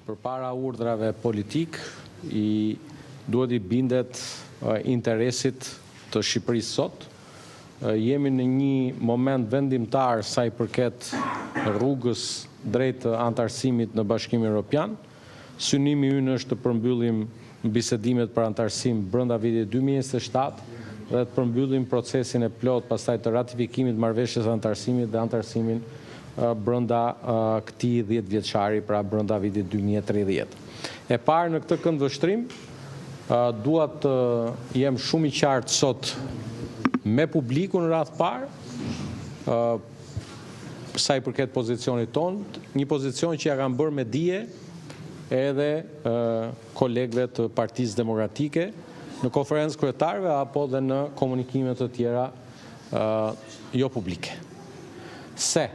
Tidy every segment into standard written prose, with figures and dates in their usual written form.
Përpara urdhrave politik, duhet I bindet interesit të Shqipërisë sot. Jemi në një moment vendimtar sa I përket rrugës drejt antarësimit në Bashkimin Evropian. Synimi ynë është të përmbyllim bisedimet për antarësim brenda vitit 2027 dhe të përmbyllim procesin e plot pastaj të ratifikimit marrëveshjes së antarësimit dhe antarësimin brenda këtij 10 vjeçari, pra brenda vitit 2030. E parë në këtë këndvështrim, dua të jem shumë I qartë sot me publikun në radhë parë, sa I përket pozicionit tonë, një pozicion që ja kanë bërë me dije edhe kolegëve të Partisë Demokratike në konferencë kryetarëve apo dhe në komunikime të tjera jo publike. Se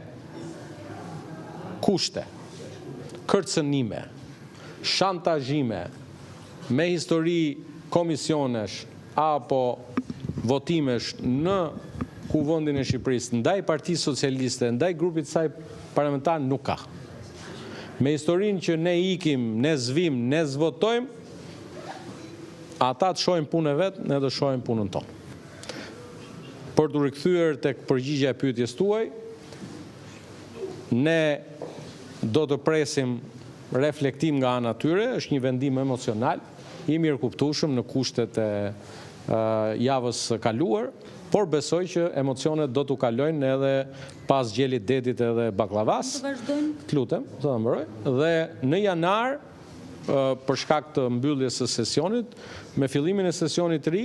kushte, kërcënime, shantazhime me histori komisionesh apo votimesh në Kuvendin e Shqipërisë ndaj Partisë Socialiste, ndaj grupit të saj parlamentar nuk ka. Me historinë që ne ikim, ne zvim, ne zvotojmë, ata të shohin punën e vet, ne do shohim punën tonë. Për të rikthyer tek përgjigjja e pyetjes tuaj, ne do të presim reflektim nga ana tyre, është një vendim emocional, I mirëkuptueshëm në kushtet e javës së kaluar, por besoj që emocionet do t'u kalojnë edhe pas gjelit detit edhe baklavas. Të lutem, të ta mbaroj. Dhe në janar, për shkak të mbylljes së sesionit, me fillimin e sesionit të ri,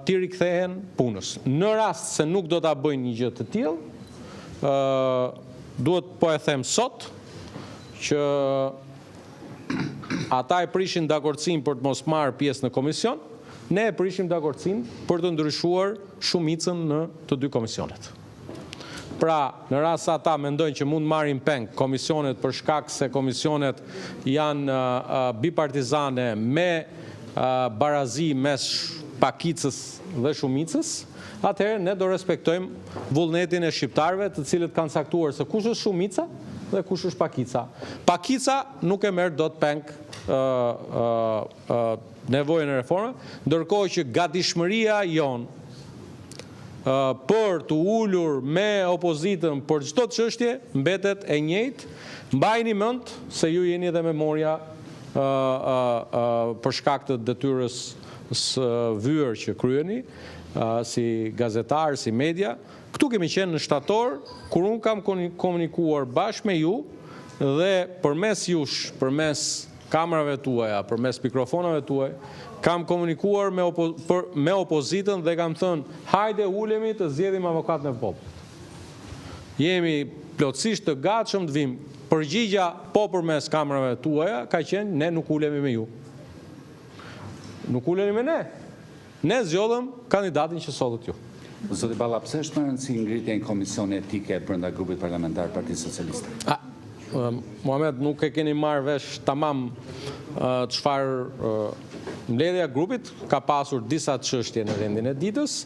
ti rikthehen punës. Në rast se nuk do ta bëjnë një gjë të tillë, duhet po e them sot që ata e prishin dakordsinë për të mos marrë pjesë në komision, ne e prishim dakordsinë për të ndryshuar shumicën në të dy komisionet. Pra, në rast se ata mendojnë që mund marrin peng komisionet për shkak se komisionet janë bipartizane me barazi mes pakicës dhe shumicës, atëherë ne do respektojmë vullnetin e shqiptarëve, të cilët kanë caktuar se kush është shumica dhe kush është pakica. Pakica nuk e merr dot peng nevojën e reforme, ndërkohë që gatishmëria jonë për të ulur me opozitën për çdo çështje mbetet e njëjtë. Mbajini mend se ju jeni edhe memoria për shkak të detyrës së vyer që kryeni si gazetar, si media. Këtu kemi qenë në shtator, kur unë kam komunikuar bashkë me ju dhe përmes jush, përmes kamerave tuaja, përmes mikrofonave tuaj, kam komunikuar me opozitën dhe kam thënë, hajde ulemi të zgjedhim avokatën e popullit. Jemi plotësisht të gatshëm të vim. Përgjigja po përmes kamerave tuaja ka qenë, ne nuk ulemi me ju. Nuk uleni me ne. Ne zgjodhëm kandidatin që sotët ju. Zoti Balla, pse është më rëndësi ngritja në komision etike brenda grupit parlamentar Partisë Socialiste? Muhamet, nuk e keni marrë vesh tamam çfarë mbledhja grupit, ka pasur disa çështje në rendin e ditës.